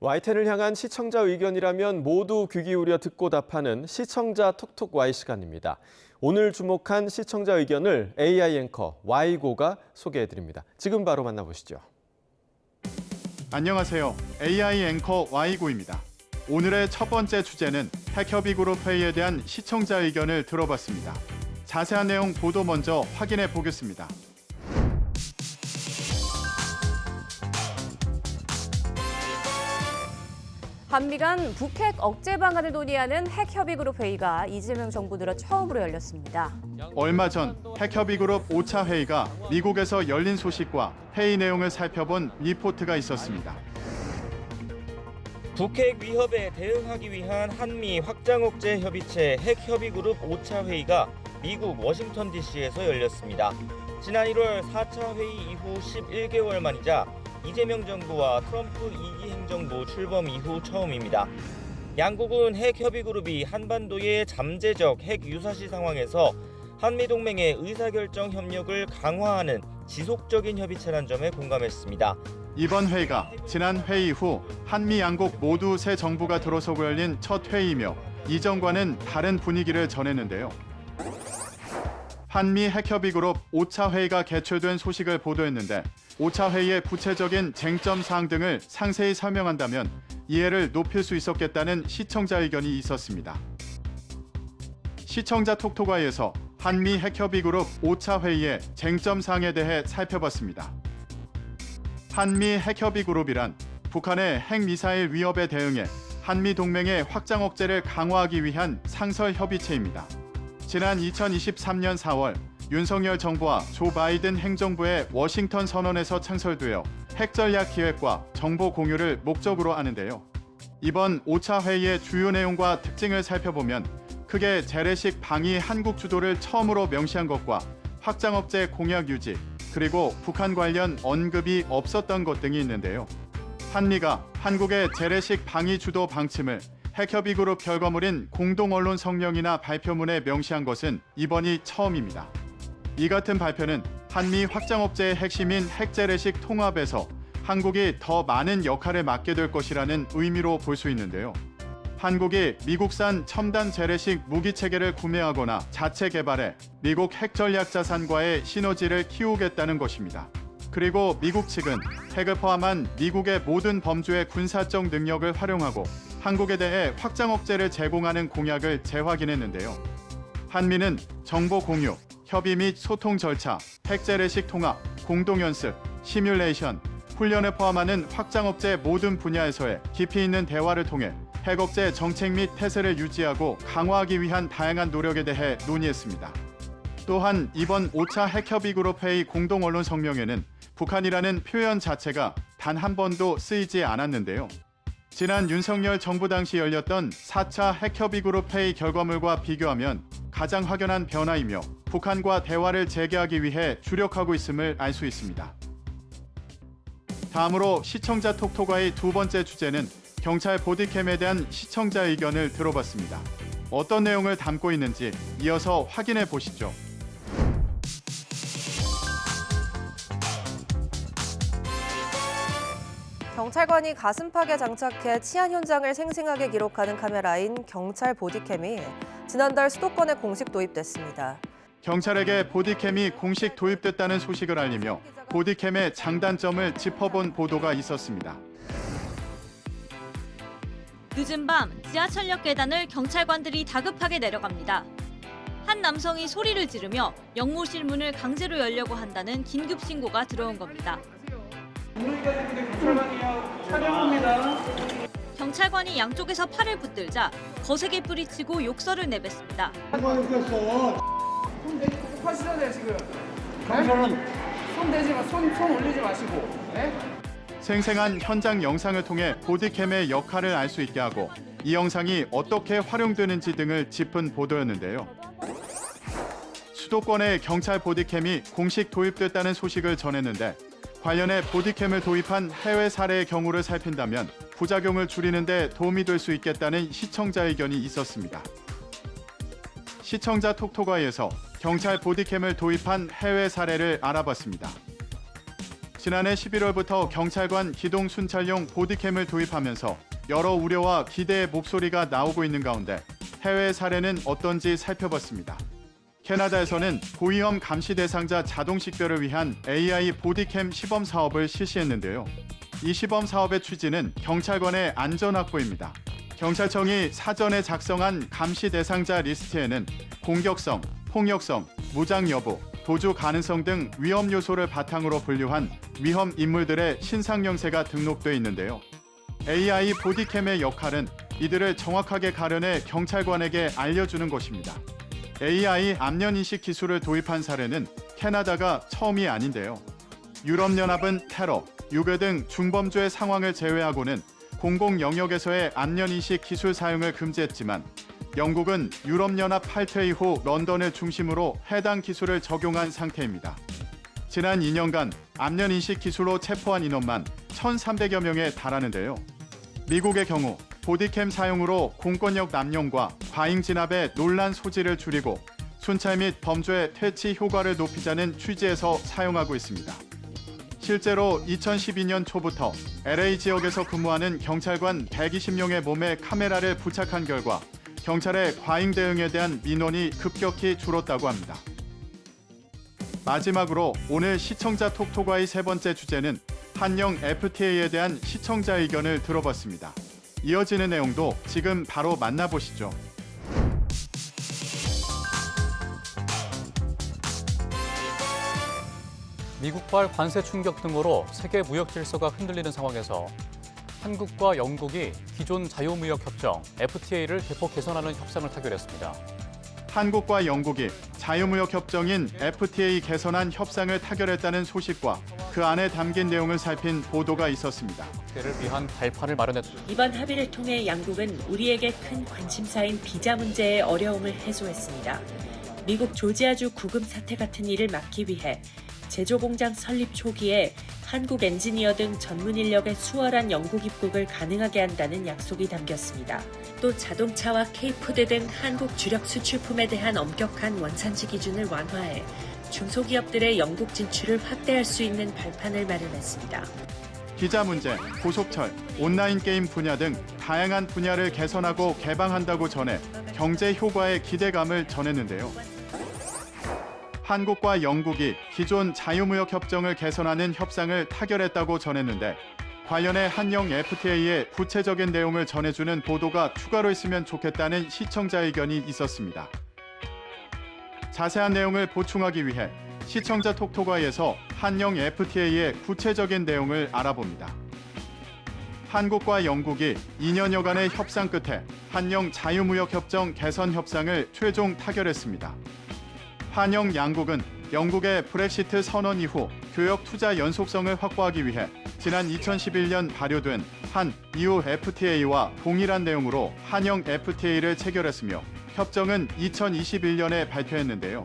YTN을 향한 시청자 의견이라면 모두 귀 기울여 듣고 답하는 시청자 톡톡 Y 시간입니다. 오늘 주목한 시청자 의견을 AI 앵커 Y고가 소개해드립니다. 지금 바로 만나보시죠. 안녕하세요. AI 앵커 Y고입니다. 오늘의 첫 번째 주제는 핵협의그룹 회의에 대한 시청자 의견을 들어봤습니다. 자세한 내용 보도 먼저 확인해 보겠습니다. 한미 간 북핵 억제 방안을 논의하는 핵협의그룹 회의가 이재명 정부 들어 처음으로 열렸습니다. 얼마 전 핵협의그룹 5차 회의가 미국에서 열린 소식과 회의 내용을 살펴본 리포트가 있었습니다. 북핵 위협에 대응하기 위한 한미 확장 억제 협의체 핵협의그룹 5차 회의가 미국 워싱턴 DC에서 열렸습니다. 지난 1월 4차 회의 이후 11개월 만이자 이재명 정부와 트럼프 2기 행정부 출범 이후 처음입니다. 양국은 핵협의그룹이 한반도의 잠재적 핵 유사시 상황에서 한미동맹의 의사결정 협력을 강화하는 지속적인 협의체란 점에 공감했습니다. 이번 회의가 지난 회의 후 한미 양국 모두 새 정부가 들어서고 열린 첫 회의이며 이전과는 다른 분위기를 전했는데요. 한미 핵협의그룹 5차 회의가 개최된 소식을 보도했는데 5차 회의의 구체적인 쟁점 사항 등을 상세히 설명한다면 이해를 높일 수 있었겠다는 시청자 의견이 있었습니다. 시청자 톡톡아이에서 한미 핵협의그룹 5차 회의의 쟁점 사항에 대해 살펴봤습니다. 한미 핵협의그룹이란 북한의 핵미사일 위협에 대응해 한미 동맹의 확장 억제를 강화하기 위한 상설 협의체입니다. 지난 2023년 4월 윤석열 정부와 조 바이든 행정부의 워싱턴 선언에서 창설되어 핵전략 기획과 정보 공유를 목적으로 하는데요. 이번 5차 회의의 주요 내용과 특징을 살펴보면 크게 재래식 방위 한국 주도를 처음으로 명시한 것과 확장 억제 공약 유지, 그리고 북한 관련 언급이 없었던 것 등이 있는데요. 한미가 한국의 재래식 방위 주도 방침을 핵협의그룹 결과물인 공동언론 성명이나 발표문에 명시한 것은 이번이 처음입니다. 이 같은 발표는 한미 확장 억제의 핵심인 핵재래식 통합에서 한국이 더 많은 역할을 맡게 될 것이라는 의미로 볼 수 있는데요. 한국이 미국산 첨단 재래식 무기 체계를 구매하거나 자체 개발해 미국 핵전략 자산과의 시너지를 키우겠다는 것입니다. 그리고 미국 측은 핵을 포함한 미국의 모든 범주의 군사적 능력을 활용하고 한국에 대해 확장 억제를 제공하는 공약을 재확인했는데요. 한미는 정보 공유, 협의 및 소통 절차, 핵재래식 통합, 공동연습, 시뮬레이션, 훈련을 포함하는 확장 억제 모든 분야에서의 깊이 있는 대화를 통해 핵 억제 정책 및 태세를 유지하고 강화하기 위한 다양한 노력에 대해 논의했습니다. 또한 이번 5차 핵협의그룹 회의 공동언론 성명에는 북한이라는 표현 자체가 단 한 번도 쓰이지 않았는데요. 지난 윤석열 정부 당시 열렸던 4차 핵협의그룹 회의 결과물과 비교하면 가장 확연한 변화이며 북한과 대화를 재개하기 위해 주력하고 있음을 알 수 있습니다. 다음으로 시청자 톡톡과의 두 번째 주제는 경찰 보디캠에 대한 시청자 의견을 들어봤습니다. 어떤 내용을 담고 있는지 이어서 확인해 보시죠. 경찰관이 가슴팍에 장착해 치안 현장을 생생하게 기록하는 카메라인 경찰 보디캠이 지난달 수도권에 공식 도입됐습니다. 경찰에게 보디캠이 공식 도입됐다는 소식을 알리며 보디캠의 장단점을 짚어본 보도가 있었습니다. 늦은 밤 지하철역 계단을 경찰관들이 다급하게 내려갑니다. 한 남성이 소리를 지르며 영무실 문을 강제로 열려고 한다는 긴급 신고가 들어온 겁니다. 경찰관이 양쪽에서 팔을 붙들자 거세게 뿌리치고 욕설을 내뱉습니다. 손 하시잖아요 지금. 경찰은 손 대지 마, 손 올리지 마시고. 네? 생생한 현장 영상을 통해 보디캠의 역할을 알 수 있게 하고 이 영상이 어떻게 활용되는지 등을 짚은 보도였는데요. 수도권에 경찰 보디캠이 공식 도입됐다는 소식을 전했는데 관련해 보디캠을 도입한 해외 사례의 경우를 살핀다면 부작용을 줄이는 데 도움이 될 수 있겠다는 시청자 의견이 있었습니다. 시청자 톡톡아이에서 경찰 보디캠을 도입한 해외 사례를 알아봤습니다. 지난해 11월부터 경찰관 기동 순찰용 보디캠을 도입하면서 여러 우려와 기대의 목소리가 나오고 있는 가운데 해외 사례는 어떤지 살펴봤습니다. 캐나다에서는 고위험 감시 대상자 자동 식별을 위한 AI 보디캠 시범 사업을 실시했는데요. 이 시범 사업의 취지는 경찰관의 안전 확보입니다. 경찰청이 사전에 작성한 감시 대상자 리스트에는 공격성, 폭력성, 무장 여부, 도주 가능성 등 위험 요소를 바탕으로 분류한 위험 인물들의 신상영세가 등록돼 있는데요. AI 보디캠의 역할은 이들을 정확하게 가려내 경찰관에게 알려주는 것입니다. AI 안면인식 기술을 도입한 사례는 캐나다가 처음이 아닌데요. 유럽연합은 테러, 유괴 등 중범죄 상황을 제외하고는 공공 영역에서의 안면인식 기술 사용을 금지했지만 영국은 유럽연합 탈퇴 이후 런던을 중심으로 해당 기술을 적용한 상태입니다. 지난 2년간 안면인식 기술로 체포한 인원만 1,300여 명에 달하는데요. 미국의 경우 보디캠 사용으로 공권력 남용과 과잉 진압의 논란 소지를 줄이고 순찰 및 범죄 퇴치 효과를 높이자는 취지에서 사용하고 있습니다. 실제로 2012년 초부터 LA 지역에서 근무하는 경찰관 120명의 몸에 카메라를 부착한 결과 경찰의 과잉 대응에 대한 민원이 급격히 줄었다고 합니다. 마지막으로 오늘 시청자 톡톡과의 세 번째 주제는 한영 FTA에 대한 시청자 의견을 들어봤습니다. 이어지는 내용도 지금 바로 만나보시죠. 미국발 관세 충격 등으로 세계 무역 질서가 흔들리는 상황에서 한국과 영국이 기존 자유무역협정 FTA를 대폭 개선하는 협상을 타결했습니다. 한국과 영국이 자유무역협정인 FTA 개선안 협상을 타결했다는 소식과 그 안에 담긴 내용을 살핀 보도가 있었습니다. FTA를 위한 발판을 마련했습니다. 이번 합의를 통해 양국은 우리에게 큰 관심사인 비자 문제의 어려움을 해소했습니다. 미국 조지아주 구금 사태 같은 일을 막기 위해 제조공장 설립 초기에 한국 엔지니어 등 전문 인력의 수월한 영국 입국을 가능하게 한다는 약속이 담겼습니다. 또 자동차와 K푸드 등 한국 주력 수출품에 대한 엄격한 원산지 기준을 완화해 중소기업들의 영국 진출을 확대할 수 있는 발판을 마련했습니다. 비자 문제, 고속철, 온라인 게임 분야 등 다양한 분야를 개선하고 개방한다고 전해 경제 효과의 기대감을 전했는데요. 한국과 영국이 기존 자유무역 협정을 개선하는 협상을 타결했다고 전했는데 관련해 한영 FTA의 구체적인 내용을 전해주는 보도가 추가로 있으면 좋겠다는 시청자 의견이 있었습니다. 자세한 내용을 보충하기 위해 시청자 톡톡아이에서 한영 FTA의 구체적인 내용을 알아봅니다. 한국과 영국이 2년여간의 협상 끝에 한영 자유무역협정 개선 협상을 최종 타결했습니다. 한영 양국은 영국의 브렉시트 선언 이후 교역 투자 연속성을 확보하기 위해 지난 2011년 발효된 한 EU FTA와 동일한 내용으로 한영 FTA를 체결했으며 협정은 2021년에 발표했는데요.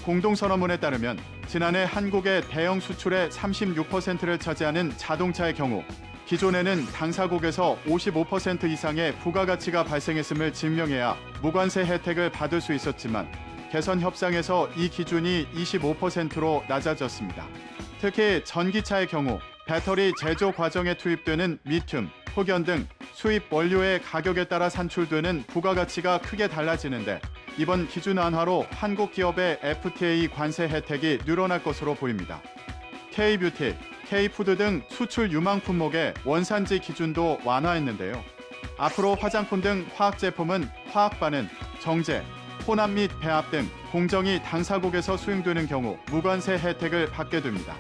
공동선언문에 따르면 지난해 한국의 대형 수출의 36%를 차지하는 자동차의 경우 기존에는 당사국에서 55% 이상의 부가가치가 발생했음을 증명해야 무관세 혜택을 받을 수 있었지만 개선 협상에서 이 기준이 25%로 낮아졌습니다. 특히 전기차의 경우 배터리 제조 과정에 투입되는 리튬, 혹연 등 수입 원료의 가격에 따라 산출되는 부가가치가 크게 달라지는데 이번 기준 완화로 한국 기업의 FTA 관세 혜택이 늘어날 것으로 보입니다. K뷰티, K푸드 등 수출 유망 품목의 원산지 기준도 완화했는데요. 앞으로 화장품 등 화학제품은 화학반응, 정제, 혼합 및 배합 등 공정이 당사국에서 수행되는 경우 무관세 혜택을 받게 됩니다.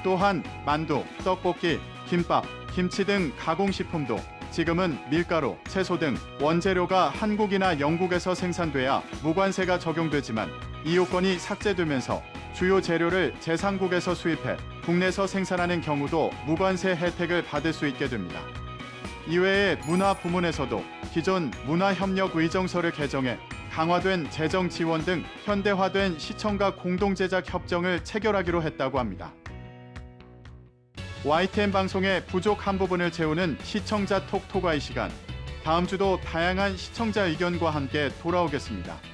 또한 만두, 떡볶이, 김밥, 김치 등 가공식품도 지금은 밀가루, 채소 등 원재료가 한국이나 영국에서 생산돼야 무관세가 적용되지만 이 요건이 삭제되면서 주요 재료를 제3국에서 수입해 국내에서 생산하는 경우도 무관세 혜택을 받을 수 있게 됩니다. 이외에 문화 부문에서도 기존 문화협력의정서를 개정해 강화된 재정 지원 등 현대화된 시청각 공동제작 협정을 체결하기로 했다고 합니다. YTN 방송의 부족한 부분을 채우는 시청자 톡톡아이 시간. 다음 주도 다양한 시청자 의견과 함께 돌아오겠습니다.